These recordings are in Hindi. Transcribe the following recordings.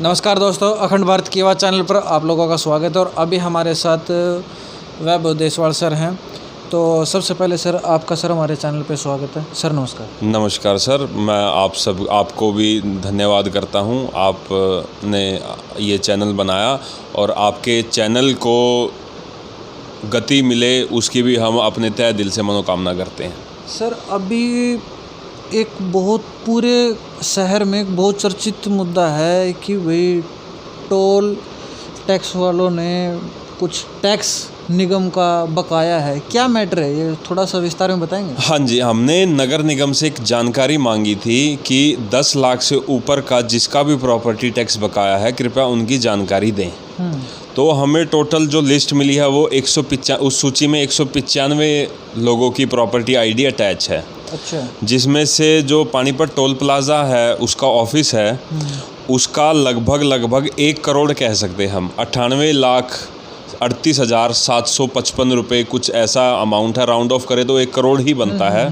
नमस्कार दोस्तों, अखंड भारत की आवाज़ चैनल पर आप लोगों का स्वागत है। और अभी हमारे साथ वैभव देसवाल सर हैं। तो सबसे पहले सर आपका हमारे चैनल पे स्वागत है। सर नमस्कार। नमस्कार सर, मैं आपको भी धन्यवाद करता हूं। आपने ये चैनल बनाया और आपके चैनल को गति मिले उसकी भी हम अपने तहे दिल से मनोकामना करते हैं। सर अभी एक बहुत पूरे शहर में एक बहुत चर्चित मुद्दा है कि भाई टोल टैक्स वालों ने कुछ टैक्स निगम का बकाया है। क्या मैटर है ये, थोड़ा सा विस्तार में बताएंगे? हाँ जी, हमने नगर निगम से एक जानकारी मांगी थी कि 10 लाख से ऊपर का जिसका भी प्रॉपर्टी टैक्स बकाया है कृपया उनकी जानकारी दें। तो हमें टोटल जो लिस्ट मिली है वो 195 उस सूची में 195 लोगों की प्रॉपर्टी आईडी अटैच है। अच्छा। जिसमें से जो पानीपत टोल प्लाज़ा है उसका ऑफिस है, उसका लगभग 1 करोड़ कह सकते हैं हम, 98,38,755 रुपये कुछ ऐसा अमाउंट है। राउंड ऑफ करें तो 1 करोड़ ही बनता है।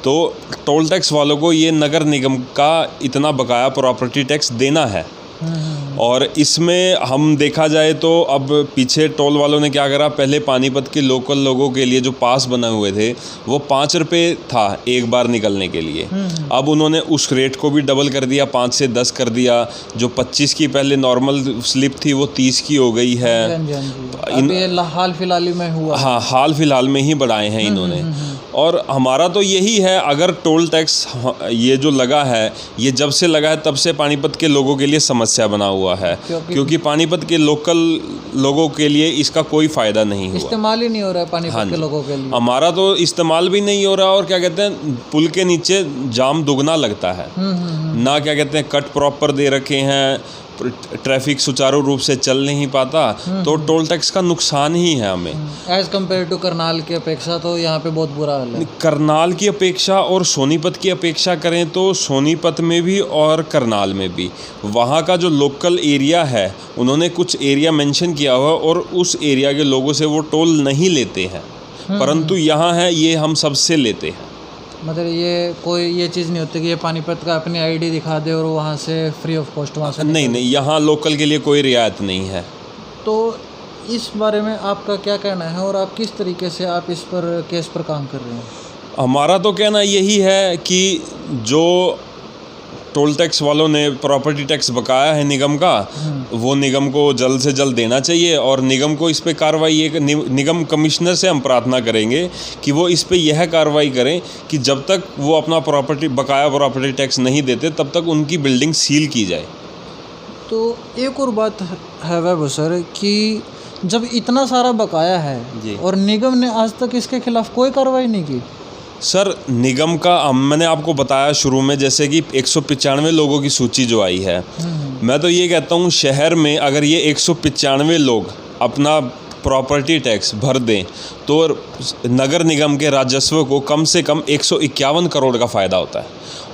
तो टोल टैक्स वालों को ये नगर निगम का इतना बकाया प्रॉपर्टी टैक्स देना है। और इसमें हम देखा जाए तो अब पीछे टोल वालों ने क्या करा, पहले पानीपत के लोकल लोगों के लिए जो पास बने हुए थे वो 5 रुपये था एक बार निकलने के लिए। अब उन्होंने उस रेट को भी डबल कर दिया, 5 से 10 कर दिया। जो 25 की पहले नॉर्मल स्लिप थी वो 30 की हो गई है। हाल फिलहाल में हुआ। हाँ, हाल फिलहाल में ही बढ़ाए हैं इन्होंने। और हमारा तो यही है, अगर टोल टैक्स ये जो लगा है ये जब से लगा है तब से पानीपत के लोगों के लिए समस्या बना हुआ है, क्योंकि पानीपत के लोकल लोगों के लिए इसका कोई फ़ायदा नहीं हुआ। इस्तेमाल ही नहीं हो रहा है पानीपत के लोगों के लिए। हमारा तो इस्तेमाल भी नहीं हो रहा। और क्या कहते हैं, पुल के नीचे जाम दुगना लगता है ना, क्या कहते हैं, कट प्रॉपर दे रखे हैं, ट्रैफिक सुचारू रूप से चल नहीं पाता। तो टोल टैक्स का नुकसान ही है हमें। एज कम्पेयर टू करनाल की अपेक्षा तो यहाँ पे बहुत बुरा हाल है। करनाल की अपेक्षा और सोनीपत की अपेक्षा करें तो सोनीपत में भी और करनाल में भी वहाँ का जो लोकल एरिया है उन्होंने कुछ एरिया मेंशन किया हुआ और उस एरिया के लोगों से वो टोल नहीं लेते हैं, परंतु यहाँ है ये हम सबसे लेते हैं। मतलब ये कोई ये चीज़ नहीं होती कि ये पानीपत का अपनी आईडी दिखा दे और वहाँ से फ्री ऑफ कॉस्ट वहाँ से नहीं, यहाँ लोकल के लिए कोई रियायत नहीं है। तो इस बारे में आपका क्या कहना है और आप किस तरीके से आप इस पर केस पर काम कर रहे हैं? हमारा तो कहना यही है कि जो टोल टैक्स वालों ने प्रॉपर्टी टैक्स बकाया है निगम का, वो निगम को जल्द से जल्द देना चाहिए। और निगम को इस पे कार्रवाई, निगम कमिश्नर से हम प्रार्थना करेंगे कि वो इस पे यह कार्रवाई करें कि जब तक वो अपना बकाया प्रॉपर्टी टैक्स नहीं देते तब तक उनकी बिल्डिंग सील की जाए। तो एक और बात है वैभव सर कि जब इतना सारा बकाया है और निगम ने आज तक इसके खिलाफ कोई कार्रवाई नहीं की। सर निगम का मैंने आपको बताया शुरू में, जैसे कि 195 लोगों की सूची जो आई है, मैं तो ये कहता हूँ शहर में अगर ये 195 लोग अपना प्रॉपर्टी टैक्स भर दें तो नगर निगम के राजस्व को कम से कम 151 करोड़ का फ़ायदा होता है।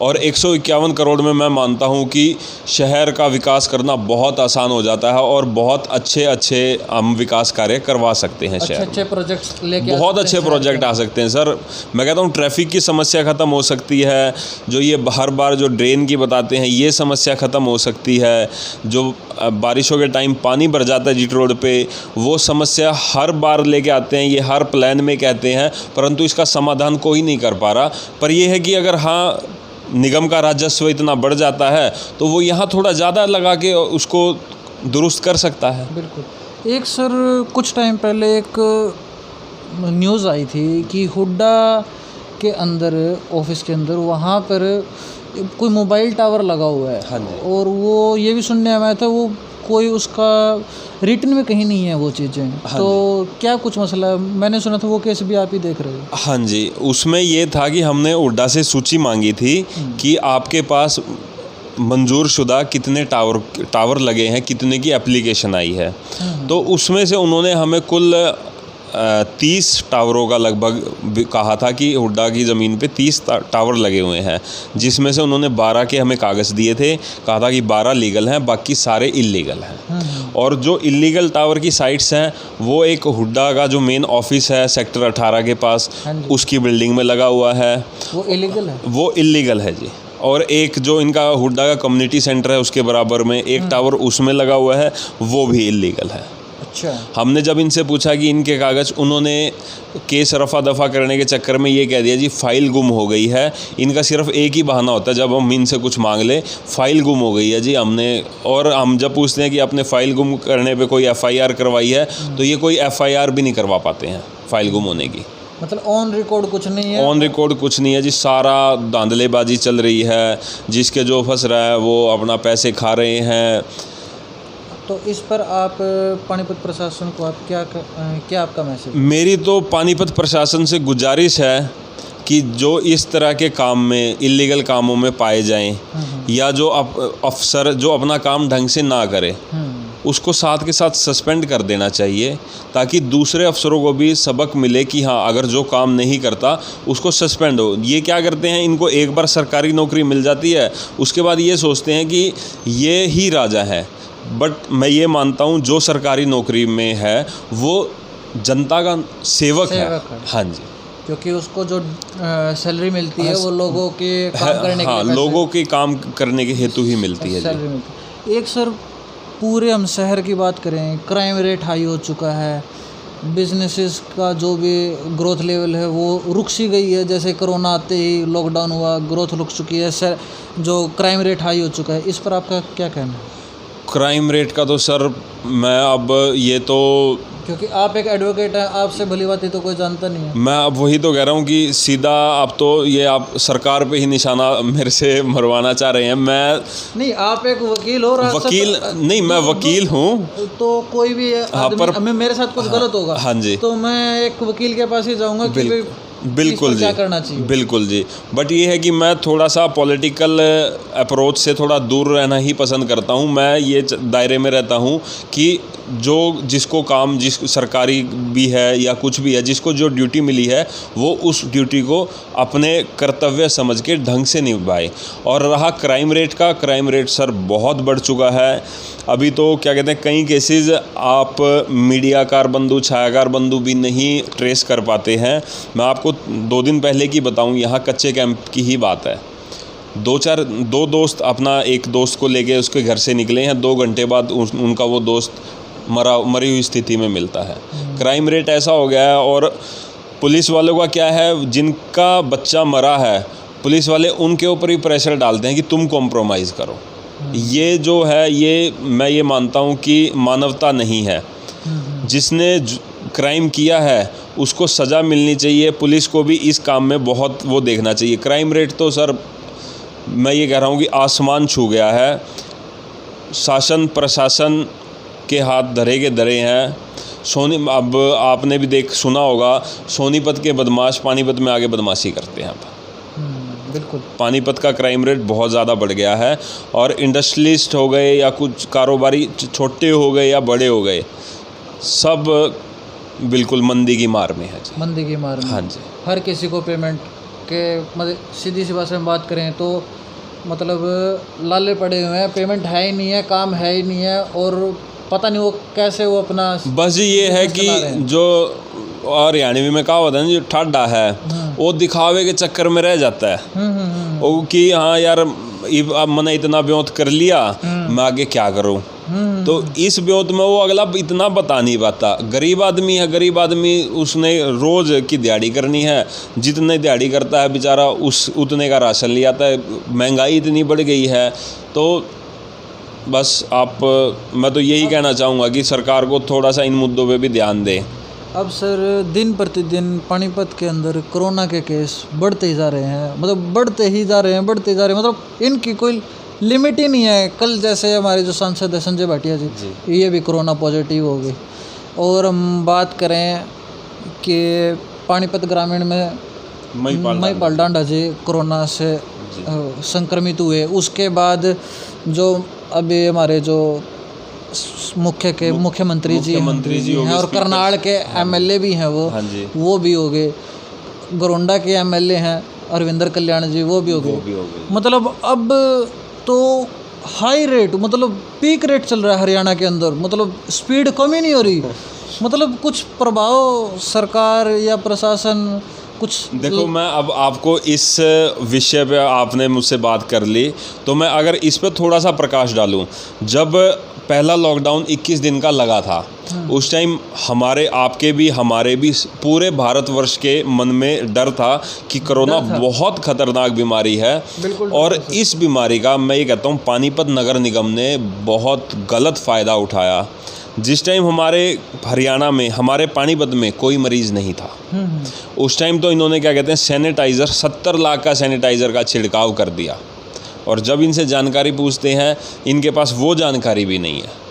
और 151 करोड़ में मैं मानता हूं कि शहर का विकास करना बहुत आसान हो जाता है और बहुत अच्छे हम विकास कार्य करवा सकते हैं। शहर अच्छे प्रोजेक्ट्स लेके बहुत अच्छे प्रोजेक्ट आ सकते हैं सर। मैं कहता हूं ट्रैफिक की समस्या ख़त्म हो सकती है, जो ये हर बार जो ड्रेन की बताते हैं ये समस्या ख़त्म हो सकती है। जो बारिशों के टाइम पानी भर जाता है जीटी रोड पे, वो समस्या हर बार लेके आते हैं, ये हर प्लान में कहते हैं, परंतु इसका समाधान कोई नहीं कर पा रहा। पर यह है कि अगर हाँ निगम का राजस्व इतना बढ़ जाता है तो वो यहाँ थोड़ा ज़्यादा लगा के उसको दुरुस्त कर सकता है। बिल्कुल। एक सर कुछ टाइम पहले एक न्यूज़ आई थी कि हुड्डा के अंदर, ऑफिस के अंदर, वहाँ पर कोई मोबाइल टावर लगा हुआ है। हाँ जी। और वो ये भी सुनने में आया था वो कोई उसका रिटर्न में कहीं नहीं है वो चीज़ें। हाँ तो क्या कुछ मसला है? मैंने सुना था वो केस भी आप ही देख रहे हो। हाँ जी, उसमें ये था कि हमने हुड्डा से सूची मांगी थी कि आपके पास मंजूर शुदा कितने टावर लगे हैं, कितने की एप्लीकेशन आई है। तो उसमें से उन्होंने हमें कुल 30 टावरों का लगभग कहा था कि हुड्डा की ज़मीन पे 30 टावर लगे हुए हैं, जिसमें से उन्होंने 12 के हमें कागज़ दिए थे। कहा था कि 12 लीगल हैं, बाकी सारे इल्लीगल हैं। और जो इल्लीगल टावर की साइट्स हैं वो एक हुड्डा का जो मेन ऑफिस है सेक्टर 18 के पास, उसकी बिल्डिंग में लगा हुआ है। वो इल्लीगल है? वो इल्लीगल है जी। और एक जो इनका हुड्डा का कम्युनिटी सेंटर है उसके बराबर में एक टावर उसमें लगा हुआ है, वो भी इलीगल है। अच्छा। हमने जब इनसे पूछा कि इनके कागज़, उन्होंने केस रफा दफा करने के चक्कर में ये कह दिया जी फाइल गुम हो गई है। इनका सिर्फ एक ही बहाना होता है जब हम इनसे कुछ मांग ले, फाइल गुम हो गई है जी हमने। और हम जब पूछते हैं कि आपने फ़ाइल गुम करने पे कोई FIR करवाई है, तो ये कोई FIR भी नहीं करवा पाते हैं फ़ाइल गुम होने की। मतलब ऑन रिकॉर्ड कुछ नहीं है। ऑन रिकॉर्ड कुछ नहीं है जी, सारा धांधलेबाजी चल रही है। जिसके जो फंस रहा है वो अपना पैसे खा रहे हैं। तो इस पर आप पानीपत प्रशासन को आप क्या आपका मैसेज? मेरी तो पानीपत प्रशासन से गुजारिश है कि जो इस तरह के काम में, इलीगल कामों में पाए जाएं, या जो अफसर जो अपना काम ढंग से ना करे, उसको साथ के साथ सस्पेंड कर देना चाहिए, ताकि दूसरे अफसरों को भी सबक मिले कि हाँ, अगर जो काम नहीं करता उसको सस्पेंड हो। ये क्या करते हैं, इनको एक बार सरकारी नौकरी मिल जाती है, उसके बाद ये सोचते हैं कि ये ही राजा है। बट मैं ये मानता हूँ जो सरकारी नौकरी में है वो जनता का सेवक है। हाँ जी, क्योंकि उसको जो सैलरी मिलती है वो लोगों के काम करने के लिए, लोगों के काम करने के हेतु ही मिलती है। सैलरी मिलती है। एक सर, पूरे हम शहर की बात करें, क्राइम रेट हाई हो चुका है, बिजनेसेस का जो भी ग्रोथ लेवल है वो रुक सी गई है। जैसे कोरोना आते ही लॉकडाउन हुआ, ग्रोथ रुक चुकी है सर, जो क्राइम रेट हाई हो चुका है, इस पर आपका क्या कहना है? क्राइम रेट का तो सर मैं अब ये तो, क्योंकि आप एक एडवोकेट हैं, आपसे भली बात तो कोई जानता नहीं है। मैं अब वही तो कह रहा हूँ कि सीधा आप तो ये आप सरकार पे ही निशाना मेरे से मरवाना चाह रहे हैं। मैं नहीं, आप एक वकील हो। वकील नहीं, मैं वकील हूँ। तो कोई भी आदमी मेरे साथ कुछ गलत होगा, हाँ जी, तो मैं एक वकील के पास ही जाऊँगा कि बिल्कुल जी, क्या करना चाहिए। बिल्कुल जी। बट ये है कि मैं थोड़ा सा पॉलिटिकल अप्रोच से थोड़ा दूर रहना ही पसंद करता हूँ। मैं ये दायरे में रहता हूँ कि जो जिसको काम, जिस सरकारी भी है या कुछ भी है, जिसको जो ड्यूटी मिली है वो उस ड्यूटी को अपने कर्तव्य समझ के ढंग से निभाए। और रहा क्राइम रेट का, क्राइम रेट सर बहुत बढ़ चुका है। अभी तो क्या कहते हैं, कई केसेस आप मीडियाकार बंधु, छायाकार बंधु भी नहीं ट्रेस कर पाते हैं। मैं आपको 2 दिन पहले की बताऊं, यहाँ कच्चे कैंप की ही बात है। 2 दोस्त अपना एक दोस्त को लेके उसके घर से निकले हैं, 2 घंटे बाद उनका वो दोस्त मरी हुई स्थिति में मिलता है। क्राइम रेट ऐसा हो गया है। और पुलिस वालों का क्या है, जिनका बच्चा मरा है, पुलिस वाले उनके ऊपर ही प्रेशर डालते हैं कि तुम कॉम्प्रोमाइज़ करो। ये जो है, ये मैं ये मानता हूँ कि मानवता नहीं है। जिसने क्राइम किया है उसको सज़ा मिलनी चाहिए। पुलिस को भी इस काम में बहुत वो देखना चाहिए। क्राइम रेट तो सर मैं ये कह रहा हूँ कि आसमान छू गया है। शासन प्रशासन के हाथ धरे के धरे हैं। अब आपने भी सुना होगा, सोनीपत के बदमाश पानीपत में आगे बदमाशी करते हैं। अब बिल्कुल पानीपत का क्राइम रेट बहुत ज़्यादा बढ़ गया है। और इंडस्ट्रियलिस्ट हो गए या कुछ कारोबारी, छोटे हो गए या बड़े हो गए, सब बिल्कुल मंदी की मार में है जी। मंदी की मार में, हाँ जी। हर किसी को पेमेंट के, मतलब सीधी सी भाषा में बात करें तो मतलब लाले पड़े हुए हैं, पेमेंट है ही नहीं है, काम है ही नहीं है, और पता नहीं वो कैसे वो अपना, बस ये है कि जो हरियाणवी में कहा होता है ना, जो ठाडा है वो दिखावे के चक्कर में रह जाता है। वो कि हाँ यार, अब मैंने इतना ब्योत कर लिया, मैं आगे क्या करूँ। तो इस ब्योत में वो अगला इतना बता नहीं पाता। गरीब आदमी है, गरीब आदमी, उसने रोज़ की दिहाड़ी करनी है, जितने दिहाड़ी करता है बेचारा उतने का राशन ले आता है। महंगाई इतनी बढ़ गई है। तो बस मैं तो यही कहना चाहूँगा कि सरकार को थोड़ा सा इन मुद्दों पे भी ध्यान दे। अब सर दिन प्रतिदिन पानीपत के अंदर कोरोना के केस बढ़ते ही जा रहे हैं, मतलब बढ़ते ही जा रहे हैं, मतलब इनकी कोई लिमिट ही नहीं है। कल जैसे हमारे जो सांसद है संजय भाटिया जी, ये भी कोरोना पॉजिटिव हो गए। और हम बात करें कि पानीपत ग्रामीण में महिपाल डांडा जी कोरोना से संक्रमित हुए। उसके बाद जो अभी हमारे जो मुख्यमंत्री जी हैं और करनाल के MLA भी हैं, वो भी हो गए। गोरंडा के MLA हैं अरविंदर कल्याण जी, वो भी हो गए। मतलब अब तो हाई रेट, मतलब पीक रेट चल रहा है हरियाणा के अंदर, मतलब स्पीड कम ही नहीं हो रही। मतलब कुछ प्रभाव सरकार या प्रशासन कुछ देखो, मैं अब आपको इस विषय पे आपने मुझसे बात कर ली, तो मैं अगर इस पे थोड़ा सा प्रकाश डालूं, जब पहला लॉकडाउन 21 दिन का लगा था, उस टाइम हमारे आपके भी हमारे भी पूरे भारतवर्ष के मन में डर था कि कोरोना बहुत खतरनाक बीमारी है। बिल्कुल। और इस बीमारी का मैं ये कहता हूँ पानीपत नगर निगम ने बहुत गलत फ़ायदा उठाया। जिस टाइम हमारे हरियाणा में, हमारे पानीपत में कोई मरीज़ नहीं था, उस टाइम तो इन्होंने क्या कहते हैं सैनिटाइज़र 70 लाख का सैनिटाइज़र का छिड़काव कर दिया। और जब इनसे जानकारी पूछते हैं, इनके पास वो जानकारी भी नहीं है।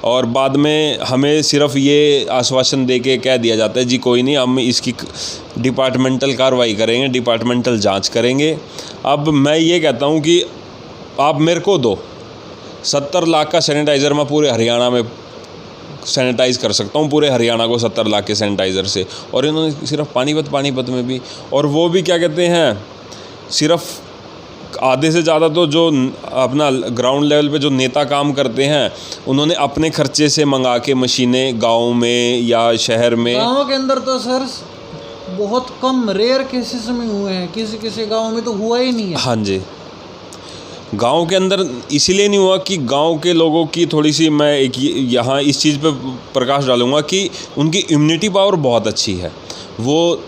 और बाद में हमें सिर्फ ये आश्वासन दे के कह दिया जाता है जी कोई नहीं, हम इसकी डिपार्टमेंटल कार्रवाई करेंगे, डिपार्टमेंटल जांच करेंगे। अब मैं ये कहता हूँ कि आप मेरे को दो 70 लाख का सैनिटाइज़र, मैं पूरे हरियाणा में सैनिटाइज़ कर सकता हूँ, पूरे हरियाणा को 70 लाख के सैनिटाइज़र से। और इन्होंने सिर्फ पानीपत में भी, और वो भी क्या कहते हैं सिर्फ आधे से ज़्यादा तो जो अपना ग्राउंड लेवल पे जो नेता काम करते हैं, उन्होंने अपने खर्चे से मंगा के मशीनें गाँव में या शहर में। गाँव के अंदर तो सर बहुत कम रेयर केसेस में हुए हैं, किसी गाँव में तो हुआ ही नहीं है। हाँ जी, गांव के अंदर इसीलिए नहीं हुआ कि गांव के लोगों की थोड़ी सी, मैं एक यहाँ इस चीज़ पे प्रकाश डालूँगा कि उनकी इम्यूनिटी पावर बहुत अच्छी है। वो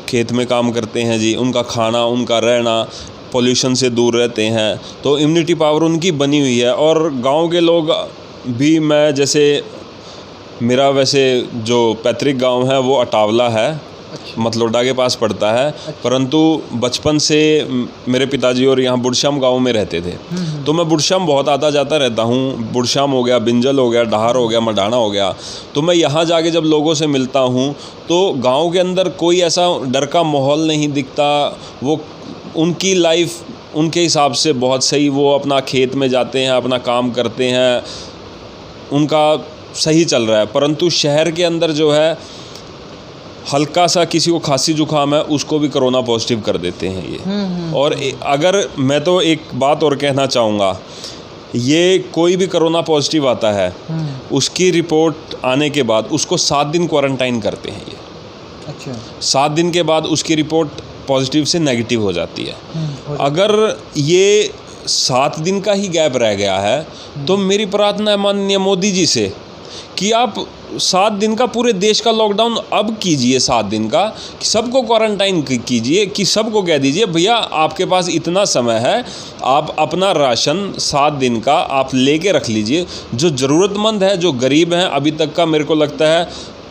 खेत में काम करते हैं जी, उनका खाना, उनका रहना, पोल्यूशन से दूर रहते हैं, तो इम्यूनिटी पावर उनकी बनी हुई है। और गांव के लोग भी, मैं जैसे मेरा वैसे जो पैतृक गांव है वो अटावला है, मतलोडा के पास पड़ता है। परंतु बचपन से मेरे पिताजी और यहाँ बुढ़शाम गांव में रहते थे, तो मैं बुढ़शाम बहुत आता जाता रहता हूँ। बुढ़शाम हो गया, बिंजल हो गया, डहार हो गया, मडाना हो गया। तो मैं यहाँ जाके जब लोगों से मिलता हूँ तो गांव के अंदर कोई ऐसा डर का माहौल नहीं दिखता। वो उनकी लाइफ उनके हिसाब से बहुत सही, वो अपना खेत में जाते हैं, अपना काम करते हैं, उनका सही चल रहा है। परंतु शहर के अंदर जो है हल्का सा किसी को खांसी जुकाम है, उसको भी कोरोना पॉजिटिव कर देते हैं ये। और अगर मैं तो एक बात और कहना चाहूँगा, ये कोई भी कोरोना पॉजिटिव आता है, उसकी रिपोर्ट आने के बाद उसको 7 दिन क्वारंटाइन करते हैं ये। अच्छा। 7 दिन के बाद उसकी रिपोर्ट पॉजिटिव से नेगेटिव हो जाती है। अगर ये 7 दिन का ही गैप रह गया है, तो मेरी प्रार्थना है माननीय मोदी जी से कि आप 7 दिन का पूरे देश का लॉकडाउन अब कीजिए, 7 दिन का, कि सबको क्वारंटाइन कीजिए, कि सबको कह दीजिए भैया आपके पास इतना समय है, आप अपना राशन 7 दिन का आप लेके रख लीजिए। जो ज़रूरतमंद है, जो गरीब हैं, अभी तक का मेरे को लगता है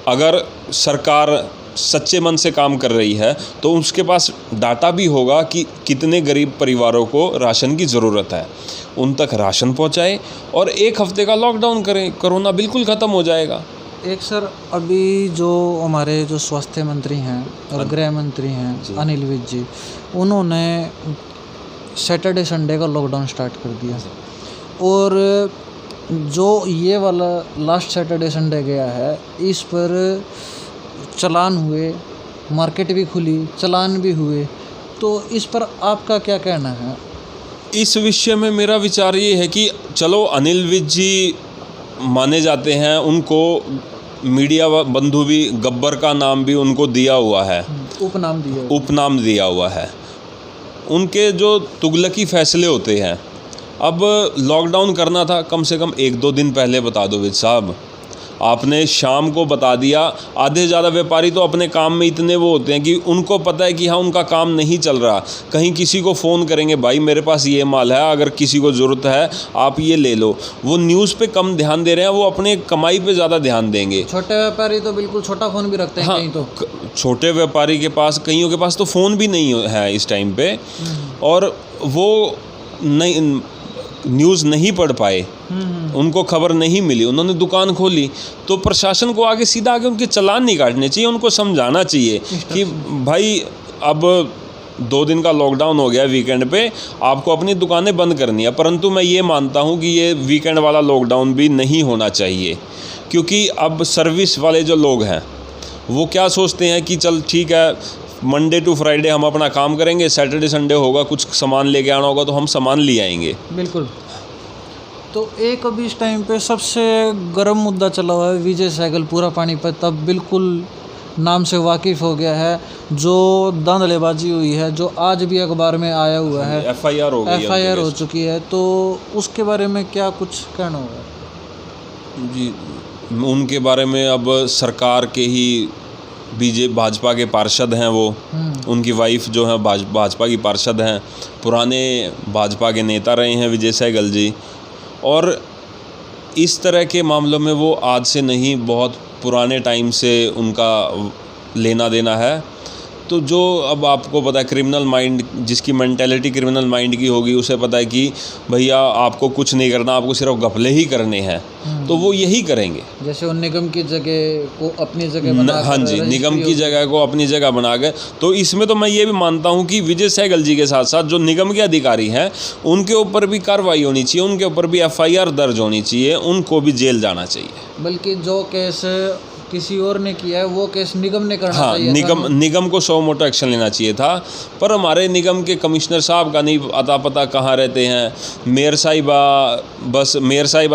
अगर सरकार सच्चे मन से काम कर रही है तो उसके पास डाटा भी होगा कि कितने गरीब परिवारों को राशन की ज़रूरत है, उन तक राशन पहुंचाए और 1 हफ्ते का लॉकडाउन करें, कोरोना बिल्कुल ख़त्म हो जाएगा। एक सर, अभी जो हमारे जो स्वास्थ्य मंत्री हैं और गृह मंत्री हैं अनिल विज जी, उन्होंने सैटरडे संडे का लॉकडाउन स्टार्ट कर दिया। और जो ये वाला लास्ट सैटरडे संडे गया है, इस पर चालान हुए, मार्केट भी खुली, चालान भी हुए, तो इस पर आपका क्या कहना है? इस विषय में मेरा विचार ये है कि चलो अनिल विज जी माने जाते हैं, उनको मीडिया बंधु भी, गब्बर का नाम भी उनको दिया हुआ है, उपनाम दिया हुआ है। उनके जो तुगलकी फैसले होते हैं, अब लॉकडाउन करना था कम से कम 1-2 दिन पहले बता दो विज साहब, आपने शाम को बता दिया। आधे से ज़्यादा व्यापारी तो अपने काम में इतने वो होते हैं कि उनको पता है कि हाँ उनका काम नहीं चल रहा, कहीं किसी को फ़ोन करेंगे, भाई मेरे पास ये माल है, अगर किसी को ज़रूरत है आप ये ले लो। वो न्यूज़ पे कम ध्यान दे रहे हैं, वो अपने कमाई पे ज़्यादा ध्यान देंगे। छोटे व्यापारी तो बिल्कुल छोटा फ़ोन भी रखते हैं। हाँ, कहीं तो छोटे व्यापारी के पास, कईयों के पास तो फ़ोन भी नहीं है इस टाइम पे, और वो नहीं न्यूज़ नहीं पढ़ पाए, उनको खबर नहीं मिली, उन्होंने दुकान खोली, तो प्रशासन को आगे सीधा आगे उनके चालान नहीं काटने चाहिए, उनको समझाना चाहिए कि भाई अब 2 दिन का लॉकडाउन हो गया, वीकेंड पे आपको अपनी दुकानें बंद करनी है। परंतु मैं ये मानता हूँ कि ये वीकेंड वाला लॉकडाउन भी नहीं होना चाहिए, क्योंकि अब सर्विस वाले जो लोग हैं वो क्या सोचते हैं कि चल ठीक है, मंडे टू फ्राइडे हम अपना काम करेंगे, सैटरडे संडे होगा, कुछ सामान लेके आना होगा तो हम सामान ले आएंगे। बिल्कुल। तो एक अभी इस टाइम पे सबसे गर्म मुद्दा चला हुआ है विजय सहगल, पूरा पानीपत अब बिल्कुल नाम से वाकिफ़ हो गया है, जो धांधलेबाजी हुई है, जो आज भी अखबार में आया हुआ है, FIR हो गई है FIR हो उनके चुकी है, तो उसके बारे में क्या कुछ कहना होगा? जी, उनके बारे में अब सरकार के ही भाजपा के पार्षद हैं वो, उनकी वाइफ जो है भाजपा की पार्षद हैं, पुराने भाजपा के नेता रहे हैं विजय सहगल जी, और इस तरह के मामलों में वो आज से नहीं, बहुत पुराने टाइम से उनका लेना देना है। तो जो अब आपको पता है क्रिमिनल माइंड, जिसकी मेंटेलिटी क्रिमिनल माइंड की होगी, उसे पता है कि भैया आपको कुछ नहीं करना, आपको सिर्फ घपले ही करने हैं, तो वो यही करेंगे। जैसे वो निगम की जगह को अपनी जगह बना, हाँ जी, निगम की जगह को अपनी जगह बना गए। तो इसमें तो मैं ये भी मानता हूँ कि विजय सहगल जी के साथ साथ जो निगम के अधिकारी हैं, उनके ऊपर भी कार्रवाई होनी चाहिए, उनके ऊपर भी FIR दर्ज होनी चाहिए, उनको भी जेल जाना चाहिए। बल्कि जो केस किसी और ने किया है वो केस निगम ने करना हाँ, चाहिए। निगम को सो मोटो एक्शन लेना चाहिए था, पर हमारे निगम के कमिश्नर साहब का नहीं अता पता कहाँ रहते हैं। मेयर साहिबा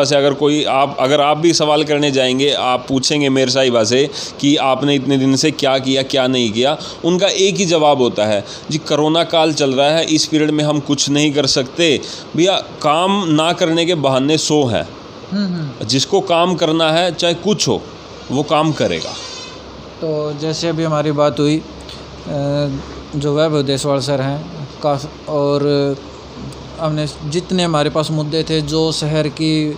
से अगर आप भी सवाल करने जाएंगे, आप पूछेंगे मेयर साहिबा से कि आपने इतने दिन से क्या किया क्या नहीं किया, उनका एक ही जवाब होता है, जी कोरोना काल चल रहा है, इस पीरियड में हम कुछ नहीं कर सकते। भैया काम ना करने के बहाने 100 हैं, जिसको काम करना है चाहे कुछ हो वो काम करेगा। तो जैसे अभी हमारी बात हुई, जो वैभव देसवाल सर हैं और हमने जितने हमारे पास मुद्दे थे, जो शहर की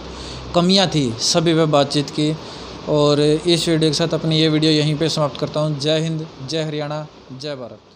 कमियां थी, सभी पे बातचीत की, और इस वीडियो के साथ अपनी ये वीडियो यहीं पे समाप्त करता हूं। जय हिंद, जय हरियाणा, जय भारत।